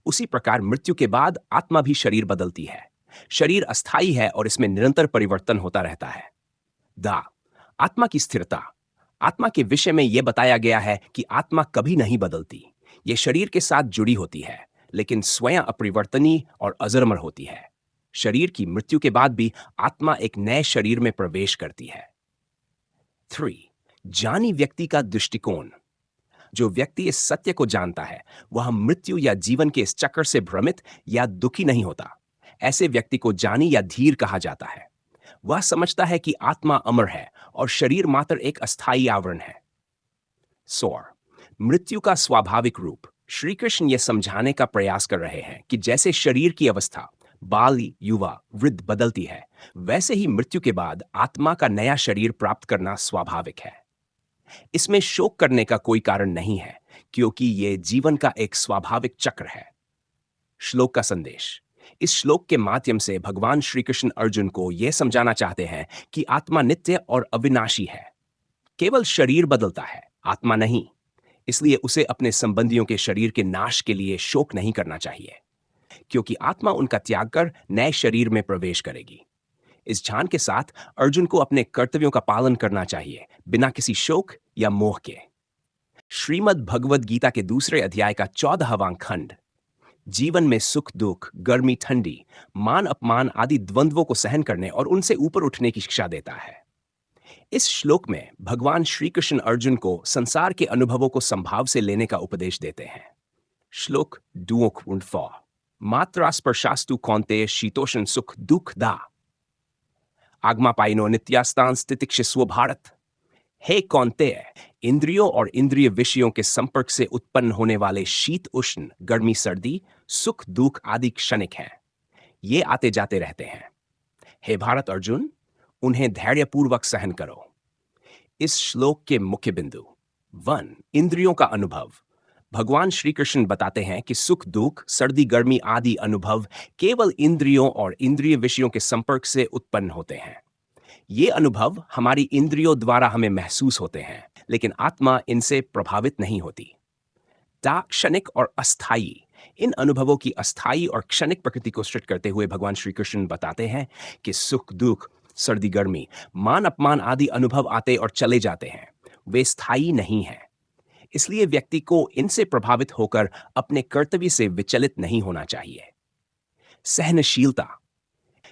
उसी प्रकार मृत्यु के बाद आत्मा भी शरीर बदलती है। शरीर अस्थायी है और इसमें निरंतर परिवर्तन होता रहता है। आत्मा की स्थिरता। आत्मा के विषय में यह बताया गया है कि आत्मा कभी नहीं बदलती। यह शरीर के साथ जुड़ी होती है, लेकिन स्वयं अपरिवर्तनीय और अजरमर होती है। शरीर की मृत्यु के बाद भी आत्मा एक नए शरीर में प्रवेश करती है। 3. ज्ञानी व्यक्ति का दृष्टिकोण। जो व्यक्ति इस सत्य को जानता है, वह मृत्यु या जीवन के इस चक्र से भ्रमित या दुखी नहीं होता। ऐसे व्यक्ति को ज्ञानी या धीर कहा जाता है। वह समझता है कि आत्मा अमर है और शरीर मात्र एक अस्थायी आवरण है। 4. मृत्यु का स्वाभाविक रूप। श्री कृष्ण यह समझाने का प्रयास कर रहे हैं कि जैसे शरीर की अवस्था बाल, युवा, वृद्ध बदलती है, वैसे ही मृत्यु के बाद आत्मा का नया शरीर प्राप्त करना स्वाभाविक है। इसमें शोक करने का कोई कारण नहीं है, क्योंकि यह जीवन का एक स्वाभाविक चक्र है। श्लोक का संदेश। इस श्लोक के माध्यम से भगवान श्री कृष्ण अर्जुन को यह समझाना चाहते हैं कि आत्मा नित्य और अविनाशी है। केवल शरीर बदलता है, आत्मा नहीं। इसलिए उसे अपने संबंधियों के शरीर के नाश के लिए शोक नहीं करना चाहिए, क्योंकि आत्मा उनका त्याग कर नए शरीर में प्रवेश करेगी। इस ध्यान के साथ अर्जुन को अपने कर्तव्यों का पालन करना चाहिए, बिना किसी शोक या मोह के। श्रीमद् भगवद गीता के दूसरे अध्याय का 14वां खंड जीवन में सुख दुख, गर्मी ठंडी, मान अपमान आदि द्वंद्वों को सहन करने और उनसे ऊपर उठने की शिक्षा देता है। इस श्लोक में भगवान श्री कृष्ण अर्जुन को संसार के अनुभवों को संभाव से लेने का उपदेश देते हैं। श्लोक 2:4 मात्रा स्पर्शास्तु कौन्तेय शीतोष्ण सुख दुख दा आगमापाइनो नित्यास्तान स्थितिक्षस्व भारत। हे कौन्तेय, इंद्रियों और इंद्रिय विषयों के संपर्क से उत्पन्न होने वाले शीत उष्ण, गर्मी सर्दी, सुख दुख आदि क्षणिक हैं। ये आते जाते रहते हैं। हे भारत अर्जुन, उन्हें धैर्यपूर्वक सहन करो। इस श्लोक के मुख्य बिंदु 1. इंद्रियों का अनुभव। भगवान श्री कृष्ण बताते हैं कि सुख दुख, सर्दी गर्मी आदि अनुभव केवल इंद्रियों और इंद्रिय विषयों के संपर्क से उत्पन्न होते हैं। ये अनुभव हमारी इंद्रियों द्वारा हमें महसूस होते हैं, लेकिन आत्मा इनसे प्रभावित नहीं होती। क्षणिक और अस्थायी। इन अनुभवों की अस्थायी और क्षणिक प्रकृति को स्पष्ट करते हुए भगवान श्री कृष्ण बताते हैं कि सुख दुख, सर्दी गर्मी, मान अपमान आदि अनुभव आते और चले जाते हैं। वे स्थायी नहीं हैं। इसलिए व्यक्ति को इनसे प्रभावित होकर अपने कर्तव्य से विचलित नहीं होना चाहिए। सहनशीलता।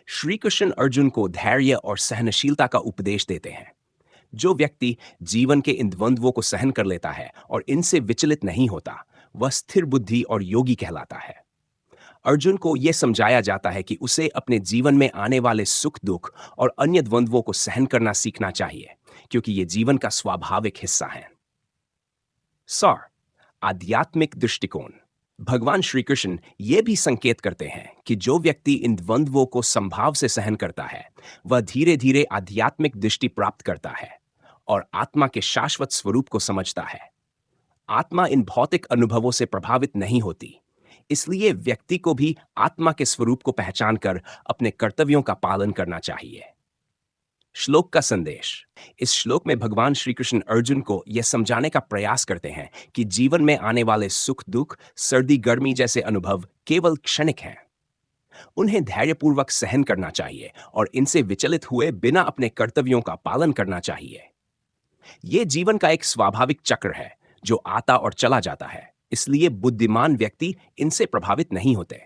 श्री कृष्ण अर्जुन को धैर्य और सहनशीलता का उपदेश देते हैं। जो व्यक्ति जीवन के इन द्वंद्वों को सहन कर लेता है और इनसे विचलित नहीं होता, वह स्थिर बुद्धि और योगी कहलाता है। अर्जुन को यह समझाया जाता है कि उसे अपने जीवन में आने वाले सुख दुख और अन्य द्वंद्वों को सहन करना सीखना चाहिए, क्योंकि ये जीवन का स्वाभाविक हिस्सा है। आध्यात्मिक दृष्टिकोण। भगवान श्री कृष्ण ये भी संकेत करते हैं कि जो व्यक्ति इन द्वंद्वों को संभाव से सहन करता है, वह धीरे धीरे आध्यात्मिक दृष्टि प्राप्त करता है और आत्मा के शाश्वत स्वरूप को समझता है। आत्मा इन भौतिक अनुभवों से प्रभावित नहीं होती, इसलिए व्यक्ति को भी आत्मा के स्वरूप को पहचान कर अपने कर्तव्यों का पालन करना चाहिए। श्लोक का संदेश। इस श्लोक में भगवान श्री कृष्ण अर्जुन को यह समझाने का प्रयास करते हैं कि जीवन में आने वाले सुख दुख, सर्दी गर्मी जैसे अनुभव केवल क्षणिक हैं। उन्हें धैर्यपूर्वक सहन करना चाहिए और इनसे विचलित हुए बिना अपने कर्तव्यों का पालन करना चाहिए। ये जीवन का एक स्वाभाविक चक्र है जो आता और चला जाता है, इसलिए बुद्धिमान व्यक्ति इनसे प्रभावित नहीं होते।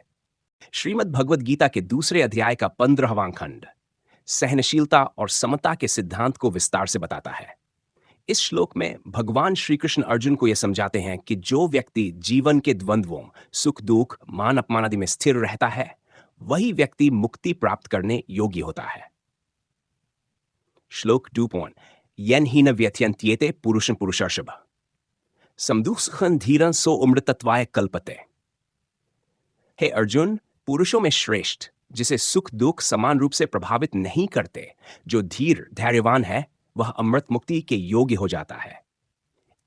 श्रीमद् भगवद गीता के दूसरे अध्याय का 15वां खंड सहनशीलता और समता के सिद्धांत को विस्तार से बताता है। इस श्लोक में भगवान श्री कृष्ण अर्जुन को यह समझाते हैं कि जो व्यक्ति जीवन के द्वंद्वों, सुख दुख, मान अपमान आदि में स्थिर रहता है, वही व्यक्ति मुक्ति प्राप्त करने योग्य होता है। श्लोक 2 यन ही न व्यथयन्त्येते पुरुषं पुरुषर्षभ समदुःखं धीरं सो अमृतत्वाय कल्पते। हे अर्जुन, पुरुषों में श्रेष्ठ, जिसे सुख दुख समान रूप से प्रभावित नहीं करते, जो धीर धैर्यवान है, वह अमृत मुक्ति के योग्य हो जाता है।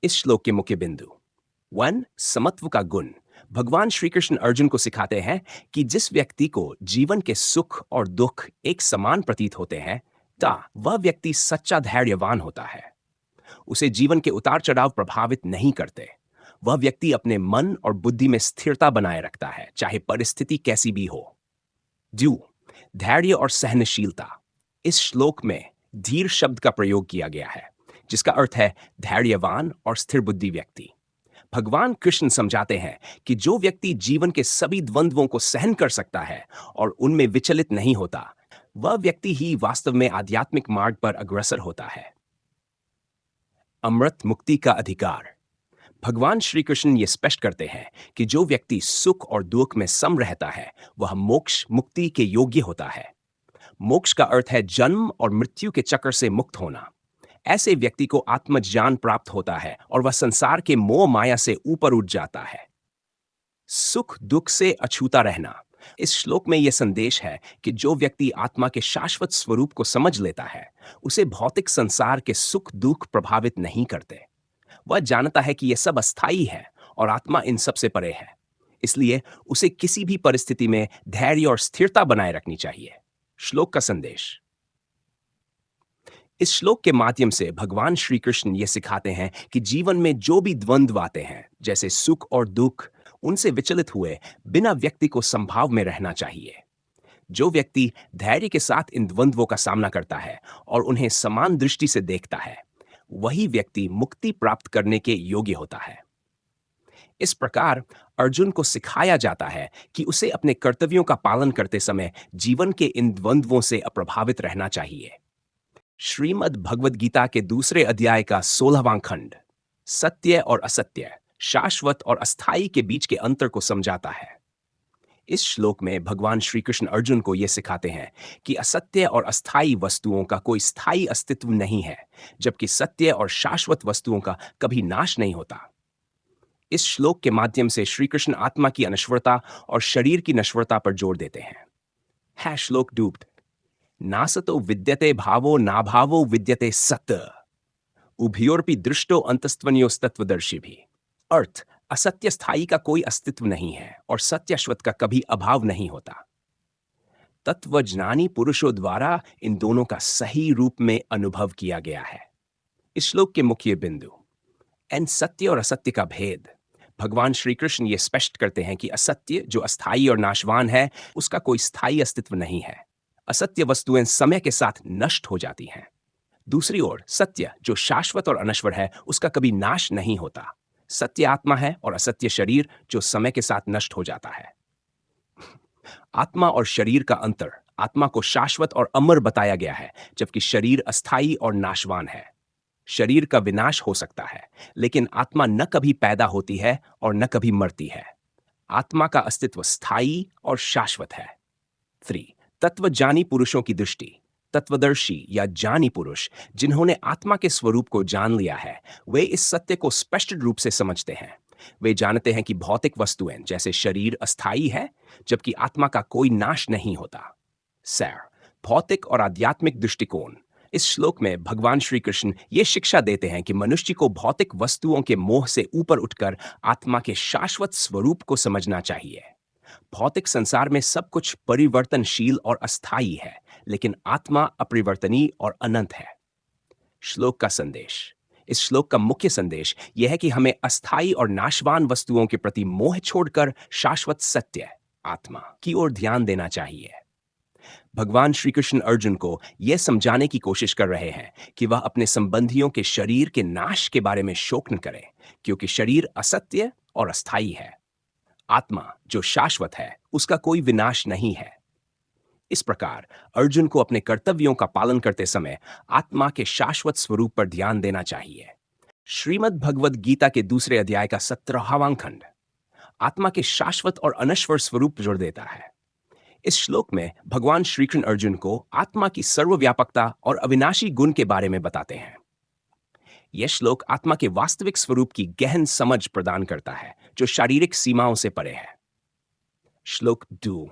इस श्लोक के मुख्य बिंदु 1 समत्व का गुण। भगवान श्री कृष्ण अर्जुन को सिखाते हैं कि जिस व्यक्ति को जीवन के सुख और दुख एक समान प्रतीत होते हैं, वह व्यक्ति सच्चा धैर्यवान होता है। उसे जीवन के उतार चढ़ाव प्रभावित नहीं करते। वह व्यक्ति अपने मन और बुद्धि में स्थिरता बनाए रखता है, चाहे परिस्थिति कैसी भी हो। 2 धैर्य और सहनशीलता। इस श्लोक में धीर शब्द का प्रयोग किया गया है, जिसका अर्थ है धैर्यवान और स्थिर बुद्धि व्यक्ति। भगवान कृष्ण समझाते हैं कि जो व्यक्ति जीवन के सभी द्वंद्वों को सहन कर सकता है और उनमें विचलित नहीं होता, वह व्यक्ति ही वास्तव में आध्यात्मिक मार्ग पर अग्रसर होता है। अमृत मुक्ति का अधिकार। भगवान श्री कृष्ण ये स्पष्ट करते हैं कि जो व्यक्ति सुख और दुख में सम रहता है, वह मोक्ष मुक्ति के योग्य होता है। मोक्ष का अर्थ है जन्म और मृत्यु के चक्र से मुक्त होना। ऐसे व्यक्ति को आत्मज्ञान प्राप्त होता है और वह संसार के मोह माया से ऊपर उठ जाता है। सुख दुख से अछूता रहना। इस श्लोक में यह संदेश है कि जो व्यक्ति आत्मा के शाश्वत स्वरूप को समझ लेता है, उसे भौतिक संसार के सुख दुख प्रभावित नहीं करते। वह जानता है कि यह सब अस्थायी है और आत्मा इन सब से परे है, इसलिए उसे किसी भी परिस्थिति में धैर्य और स्थिरता बनाए रखनी चाहिए। श्लोक का संदेश। इस श्लोक के माध्यम से भगवान श्री कृष्ण ये सिखाते हैं कि जीवन में जो भी द्वंद्व आते हैं, जैसे सुख और दुख, उनसे विचलित हुए बिना व्यक्ति को संभाव में रहना चाहिए। जो व्यक्ति धैर्य के साथ इन द्वंद्वों का सामना करता है और उन्हें समान दृष्टि से देखता है, वही व्यक्ति मुक्ति प्राप्त करने के योग्य होता है। इस प्रकार अर्जुन को सिखाया जाता है कि उसे अपने कर्तव्यों का पालन करते समय जीवन के इन द्वंद्वों से अप्रभावित रहना चाहिए। श्रीमद् भगवद गीता के दूसरे अध्याय का 16वां खंड सत्य और असत्य, शाश्वत और अस्थायी के बीच के अंतर को समझाता है। इस श्लोक में भगवान श्री कृष्ण अर्जुन को यह सिखाते हैं कि असत्य और अस्थायी वस्तुओं का कोई स्थायी अस्तित्व नहीं है, जबकि सत्य और शाश्वत वस्तुओं का कभी नाश नहीं होता। इस श्लोक के माध्यम से श्री कृष्ण आत्मा की अनश्वरता और शरीर की नश्वरता पर जोर देते हैं। श्लोक डूब्ड नासतो विद्यते भावो नाभावो विद्यते सत उभयोरपि दृष्टो अंतस्त्वन्योस्तत्वदर्शी भी। अर्थ, असत्य स्थायी का कोई अस्तित्व नहीं है और सत्य का कभी अभाव नहीं होता। तत्वज्ञानी पुरुषों द्वारा इन दोनों का सही रूप में अनुभव किया गया है। इस श्लोक के मुख्य बिंदु एन सत्य और असत्य का भेद। भगवान श्री कृष्ण ये स्पष्ट करते हैं कि असत्य जो अस्थायी और नाशवान है, उसका कोई स्थायी अस्तित्व नहीं है। असत्य वस्तुएं समय के साथ नष्ट हो जाती हैं। दूसरी ओर सत्य जो शाश्वत और अनश्वर है, उसका कभी नाश नहीं होता। सत्य आत्मा है और असत्य शरीर जो समय के साथ नष्ट हो जाता है। आत्मा और शरीर का अंतर। आत्मा को शाश्वत और अमर बताया गया है, जबकि शरीर अस्थायी और नाशवान है। शरीर का विनाश हो सकता है, लेकिन आत्मा न कभी पैदा होती है और न कभी मरती है। आत्मा का अस्तित्व स्थायी और शाश्वत है। 3 तत्वज्ञानी पुरुषों की दृष्टि। तत्वदर्शी या ज्ञानी पुरुष जिन्होंने आत्मा के स्वरूप को जान लिया है, वे इस सत्य को स्पष्ट रूप से समझते हैं। वे जानते हैं कि भौतिक वस्तुएं जैसे शरीर अस्थायी है, जबकि आत्मा का कोई नाश नहीं होता। सैर भौतिक और आध्यात्मिक दृष्टिकोण। इस श्लोक में भगवान श्री कृष्ण ये शिक्षा देते हैं कि मनुष्य को भौतिक वस्तुओं के मोह से ऊपर उठकर आत्मा के शाश्वत स्वरूप को समझना चाहिए। भौतिक संसार में सब कुछ परिवर्तनशील और अस्थायी है, लेकिन आत्मा अपरिवर्तनीय और अनंत है। श्लोक का संदेश। इस श्लोक का मुख्य संदेश यह है कि हमें अस्थायी और नाशवान वस्तुओं के प्रति मोह छोड़कर शाश्वत सत्य आत्मा की ओर ध्यान देना चाहिए। भगवान श्री कृष्ण अर्जुन को यह समझाने की कोशिश कर रहे हैं कि वह अपने संबंधियों के शरीर के नाश के बारे में शोक न करें, क्योंकि शरीर असत्य और अस्थायी है। आत्मा जो शाश्वत है, उसका कोई विनाश नहीं है। इस प्रकार अर्जुन को अपने कर्तव्यों का पालन करते समय आत्मा के शाश्वत स्वरूप पर ध्यान देना चाहिए। श्रीमद् भगवद गीता के दूसरे अध्याय का 17वां खंड आत्मा के शाश्वत और अनश्वर स्वरूप पर जोर देता है। इस श्लोक में भगवान श्री कृष्ण अर्जुन को आत्मा की सर्वव्यापकता और अविनाशी गुण के बारे में बताते हैं। यह श्लोक आत्मा के वास्तविक स्वरूप की गहन समझ प्रदान करता है, जो शारीरिक सीमाओं से परे है। श्लोक 2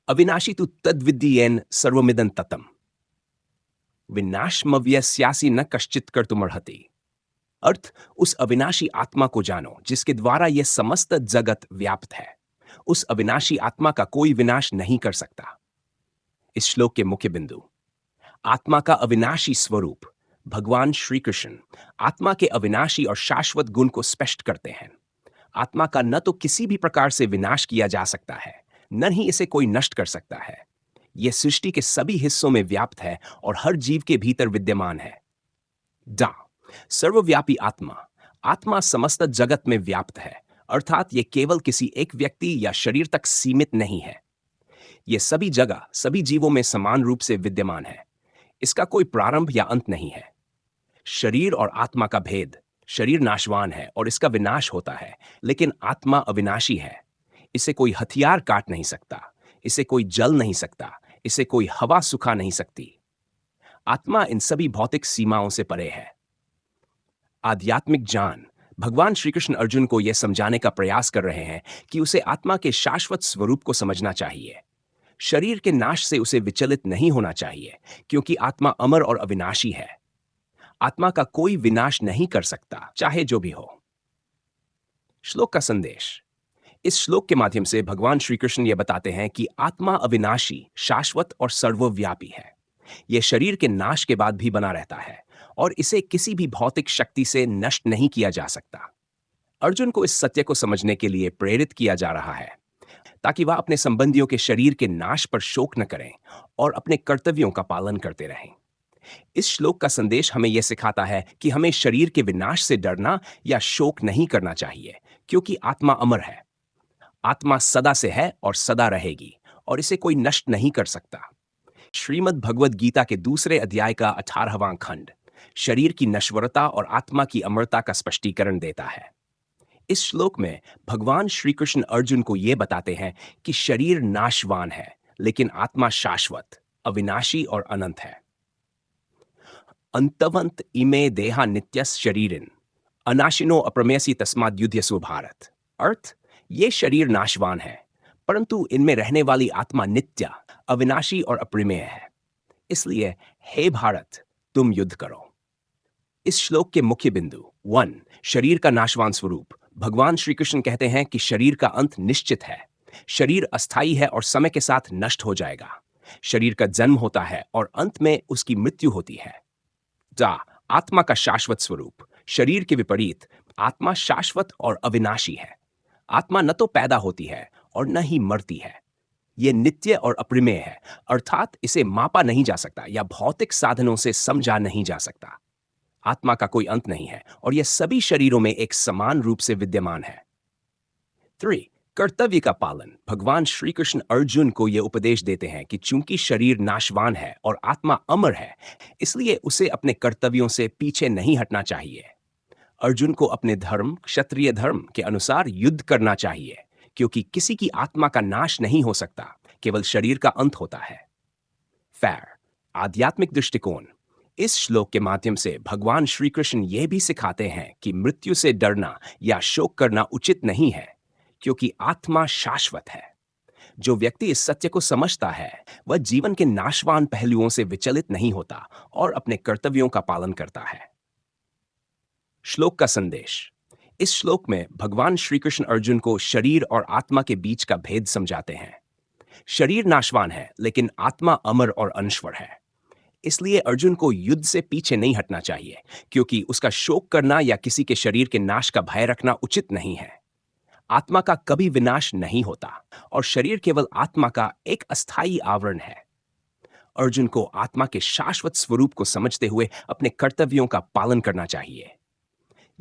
अविनाशी तु तद्विद्येन सर्वमिदं ततम् विनाशमव्यस्यासि न कश्चित् कर्तुमर्हति। अर्थ, उस अविनाशी आत्मा को जानो जिसके द्वारा यह समस्त जगत व्याप्त है। उस अविनाशी आत्मा का कोई विनाश नहीं कर सकता। इस श्लोक के मुख्य बिंदु आत्मा का अविनाशी स्वरूप। भगवान श्री कृष्ण आत्मा के अविनाशी और शाश्वत गुण को स्पष्ट करते हैं। आत्मा का न तो किसी भी प्रकार से विनाश किया जा सकता है, न ही इसे कोई नष्ट कर सकता है। यह सृष्टि के सभी हिस्सों में व्याप्त है और हर जीव के भीतर विद्यमान है। डा सर्वव्यापी आत्मा। आत्मा समस्त जगत में व्याप्त है, अर्थात यह केवल किसी एक व्यक्ति या शरीर तक सीमित नहीं है। यह सभी जगह सभी जीवों में समान रूप से विद्यमान है। इसका कोई प्रारंभ या अंत नहीं है। शरीर और आत्मा का भेद। शरीर नाशवान है और इसका विनाश होता है, लेकिन आत्मा अविनाशी है। इसे कोई हथियार काट नहीं सकता, इसे कोई जल नहीं सकता, इसे कोई हवा सुखा नहीं सकती। आत्मा इन सभी भौतिक सीमाओं से परे है। आध्यात्मिक ज्ञान। भगवान श्री कृष्ण अर्जुन को यह समझाने का प्रयास कर रहे हैं कि उसे आत्मा के शाश्वत स्वरूप को समझना चाहिए। शरीर के नाश से उसे विचलित नहीं होना चाहिए, क्योंकि आत्मा अमर और अविनाशी है। आत्मा का कोई विनाश नहीं कर सकता, चाहे जो भी हो। श्लोक का संदेश। इस श्लोक के माध्यम से भगवान श्री कृष्ण यह बताते हैं कि आत्मा अविनाशी, शाश्वत और सर्वव्यापी है। यह शरीर के नाश के बाद भी बना रहता है और इसे किसी भी भौतिक शक्ति से नष्ट नहीं किया जा सकता। अर्जुन को इस सत्य को समझने के लिए प्रेरित किया जा रहा है, ताकि वह अपने संबंधियों के शरीर के नाश पर शोक न करें और अपने कर्तव्यों का पालन करते रहें। इस श्लोक का संदेश हमें यह सिखाता है कि हमें शरीर के विनाश से डरना या शोक नहीं करना चाहिए, क्योंकि आत्मा अमर है। आत्मा सदा से है और सदा रहेगी और इसे कोई नष्ट नहीं कर सकता। श्रीमद् भगवद गीता के दूसरे अध्याय का 18वां खंड शरीर की नश्वरता और आत्मा की अमरता का स्पष्टीकरण देता है। इस श्लोक में भगवान श्री कृष्ण अर्जुन को यह बताते हैं कि शरीर नाशवान है, लेकिन आत्मा शाश्वत, अविनाशी और अनंत है। अंतवंत इमे देहा नित्यस शरीरिन अनाशिनो अप्रमेयसी तस्माद् युध्यसु भारत। अर्थ, ये शरीर नाशवान है, परंतु इनमें रहने वाली आत्मा नित्य, अविनाशी और अप्रमेय है। इसलिए हे भारत, तुम युद्ध करो। इस श्लोक के मुख्य बिंदु 1 शरीर का नाशवान स्वरूप। भगवान श्री कृष्ण कहते हैं कि शरीर का अंत निश्चित है। शरीर अस्थायी है और समय के साथ नष्ट हो जाएगा। शरीर का जन्म होता है और अंत में उसकी मृत्यु होती है। आत्मा का शाश्वत स्वरूप। शरीर के विपरीत आत्मा शाश्वत और अविनाशी है। आत्मा न तो पैदा होती है और न ही मरती है। यह नित्य और अप्रमेय है, अर्थात इसे मापा नहीं जा सकता या भौतिक साधनों से समझा नहीं जा सकता। आत्मा का कोई अंत नहीं है और यह सभी शरीरों में एक समान रूप से विद्यमान है। 3 कर्तव्य का पालन। भगवान श्री कृष्ण अर्जुन को यह उपदेश देते हैं कि चूंकि शरीर नाशवान है और आत्मा अमर है, इसलिए उसे अपने कर्तव्यों से पीछे नहीं हटना चाहिए। अर्जुन को अपने धर्म, क्षत्रिय धर्म के अनुसार युद्ध करना चाहिए, क्योंकि किसी की आत्मा का नाश नहीं हो सकता, केवल शरीर का अंत होता है। फैर आध्यात्मिक दृष्टिकोण। इस श्लोक के माध्यम से भगवान श्री कृष्ण यह भी सिखाते हैं कि मृत्यु से डरना या शोक करना उचित नहीं है, क्योंकि आत्मा शाश्वत है। जो व्यक्ति इस सत्य को समझता है, वह जीवन के नाशवान पहलुओं से विचलित नहीं होता और अपने कर्तव्यों का पालन करता है। श्लोक का संदेश। इस श्लोक में भगवान श्री कृष्ण अर्जुन को शरीर और आत्मा के बीच का भेद समझाते हैं। शरीर नाशवान है, लेकिन आत्मा अमर और अनश्वर है। इसलिए अर्जुन को युद्ध से पीछे नहीं हटना चाहिए, क्योंकि उसका शोक करना या किसी के शरीर के नाश का भय रखना उचित नहीं है। आत्मा का कभी विनाश नहीं होता और शरीर केवल आत्मा का एक अस्थायी आवरण है। अर्जुन को आत्मा के शाश्वत स्वरूप को समझते हुए अपने कर्तव्यों का पालन करना चाहिए।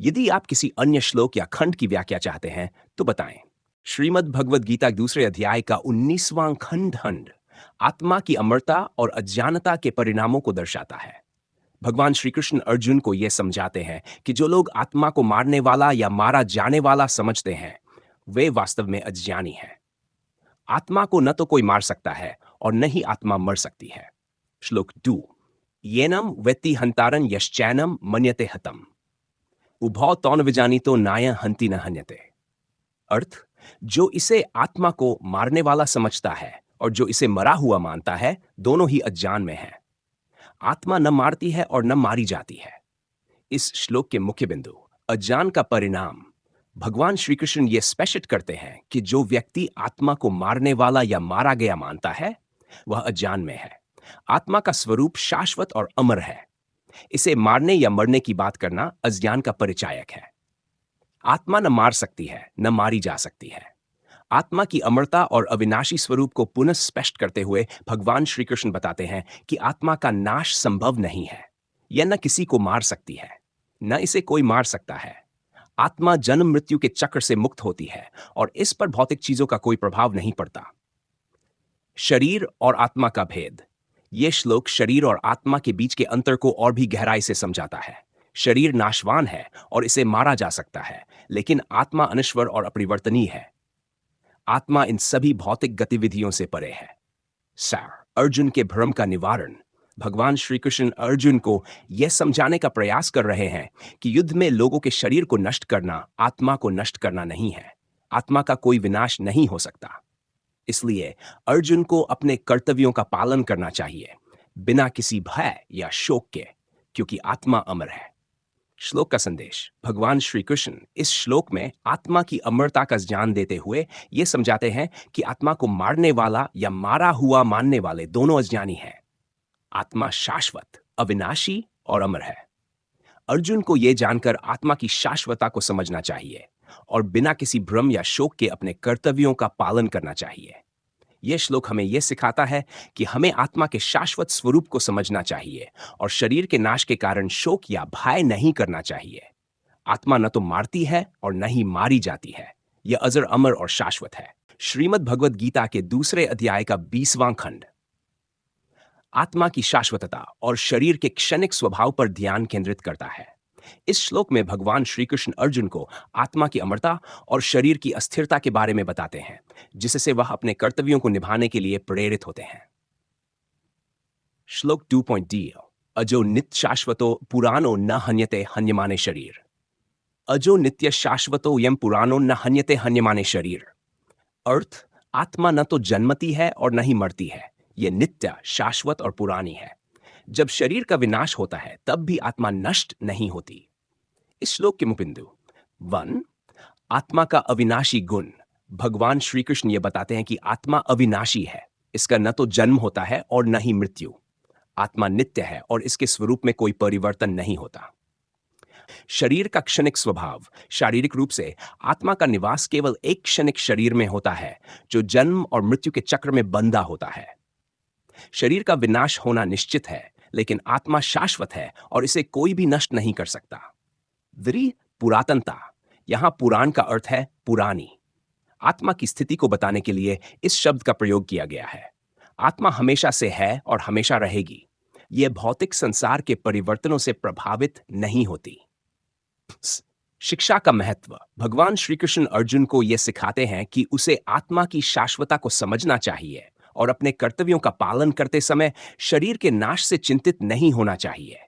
यदि आप किसी अन्य श्लोक या खंड की व्याख्या चाहते हैं तो बताएं। श्रीमद् भगवद गीता दूसरे अध्याय का 19वां खंड आत्मा की अमरता और अज्ञानता के परिणामों को दर्शाता है। भगवान श्री कृष्ण अर्जुन को यह समझाते हैं कि जो लोग आत्मा को मारने वाला या मारा जाने वाला समझते हैं, वे वास्तव में अज्ञानी हैं। आत्मा को न तो कोई मार सकता है और न ही आत्मा मर सकती है। श्लोक 2, येनम वेत्ति हंतारन यश्चैनम मन्यते हतम उभौ तौन विजानीतो नाय हंति न हन्यते। अर्थ, जो इसे आत्मा को मारने वाला समझता है और जो इसे मरा हुआ मानता है, दोनों ही अज्ञान में है। आत्मा न मारती है और न मारी जाती है। इस श्लोक के मुख्य बिंदु अज्ञान का परिणाम। भगवान श्री कृष्ण ये स्पष्ट करते हैं कि जो व्यक्ति आत्मा को मारने वाला या मारा गया मानता है, वह अज्ञान में है। आत्मा का स्वरूप शाश्वत और अमर है। इसे मारने या मरने की बात करना अज्ञान का परिचायक है। आत्मा न मार सकती है, न मारी जा सकती है। आत्मा की अमरता और अविनाशी स्वरूप को पुनः स्पष्ट करते हुए भगवान श्री कृष्ण बताते हैं कि आत्मा का नाश संभव नहीं है। यह न किसी को मार सकती है, न इसे कोई मार सकता है। आत्मा जन्म मृत्यु के चक्र से मुक्त होती है और इस पर भौतिक चीजों का कोई प्रभाव नहीं पड़ता। शरीर और आत्मा का भेद। यह श्लोक शरीर और आत्मा के बीच के अंतर को और भी गहराई से समझाता है। शरीर नाशवान है और इसे मारा जा सकता है, लेकिन आत्मा अनश्वर और अपरिवर्तनीय है। आत्मा इन सभी भौतिक गतिविधियों से परे है। सार, अर्जुन के भ्रम का निवारण। भगवान श्री कृष्ण अर्जुन को यह समझाने का प्रयास कर रहे हैं कि युद्ध में लोगों के शरीर को नष्ट करना आत्मा को नष्ट करना नहीं है। आत्मा का कोई विनाश नहीं हो सकता। इसलिए अर्जुन को अपने कर्तव्यों का पालन करना चाहिए, बिना किसी भय या शोक के, क्योंकि आत्मा अमर है। श्लोक का संदेश। भगवान श्री कृष्ण इस श्लोक में आत्मा की अमरता का ज्ञान देते हुए यह समझाते हैं कि आत्मा को मारने वाला या मारा हुआ मानने वाले दोनों अज्ञानी हैं। आत्मा शाश्वत, अविनाशी और अमर है। अर्जुन को यह जानकर आत्मा की शाश्वतता को समझना चाहिए और बिना किसी भ्रम या शोक के अपने कर्तव्यों का पालन करना चाहिए। यह श्लोक हमें यह सिखाता है कि हमें आत्मा के शाश्वत स्वरूप को समझना चाहिए और शरीर के नाश के कारण शोक या भय नहीं करना चाहिए। आत्मा न तो मारती है और न ही मारी जाती है। यह अजर अमर और शाश्वत है। श्रीमद् भगवद गीता के दूसरे अध्याय का 20वां खंड आत्मा की शाश्वतता और शरीर के क्षणिक स्वभाव पर ध्यान केंद्रित करता है। इस श्लोक में भगवान श्री कृष्ण अर्जुन को आत्मा की अमरता और शरीर की अस्थिरता के बारे में बताते हैं, जिससे वह अपने कर्तव्यों को निभाने के लिए प्रेरित होते हैं। श्लोक 2.d अजो नित्य शाश्वतो पुराणो न हन्यते हन्यमाने शरीर। अजो नित्य शाश्वतो यम पुराणो न हन्यते हन्यमाने शरीर। अर्थ, आत्मा न तो जन्मती है और न ही मरती है। यह नित्य, शाश्वत और पुरानी है। जब शरीर का विनाश होता है तब भी आत्मा नष्ट नहीं होती। इस श्लोक के मुख्य बिंदु 1, आत्मा का अविनाशी गुण। भगवान श्री कृष्ण ये बताते हैं कि आत्मा अविनाशी है। इसका न तो जन्म होता है और न ही मृत्यु। आत्मा नित्य है और इसके स्वरूप में कोई परिवर्तन नहीं होता। शरीर का क्षणिक स्वभाव। शारीरिक रूप से आत्मा का निवास केवल एक क्षणिक शरीर में होता है, जो जन्म और मृत्यु के चक्र में बंधा होता है। शरीर का विनाश होना निश्चित है, लेकिन आत्मा शाश्वत है और इसे कोई भी नष्ट नहीं कर सकता। पुरातनता। यहां पुराण का अर्थ है पुरानी। आत्मा की स्थिति को बताने के लिए इस शब्द का प्रयोग किया गया है। आत्मा हमेशा से है और हमेशा रहेगी। यह भौतिक संसार के परिवर्तनों से प्रभावित नहीं होती। शिक्षा का महत्व। भगवान श्री कृष्ण अर्जुन को यह सिखाते हैं कि उसे आत्मा की शाश्वतता को समझना चाहिए और अपने कर्तव्यों का पालन करते समय शरीर के नाश से चिंतित नहीं होना चाहिए।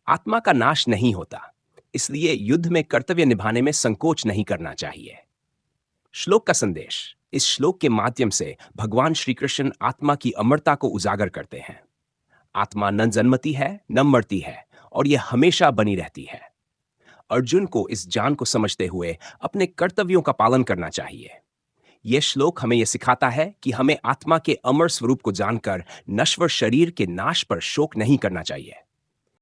आत्मा का नाश नहीं होता, इसलिए युद्ध में कर्तव्य निभाने में संकोच नहीं करना चाहिए। श्लोक का संदेश। इस श्लोक के माध्यम से भगवान श्री कृष्ण आत्मा की अमरता को उजागर करते हैं। आत्मा न जन्मती है न मरती है और यह हमेशा बनी रहती है। अर्जुन को इस ज्ञान को समझते हुए अपने कर्तव्यों का पालन करना चाहिए। यह श्लोक हमें यह सिखाता है कि हमें आत्मा के अमर स्वरूप को जानकर नश्वर शरीर के नाश पर शोक नहीं करना चाहिए।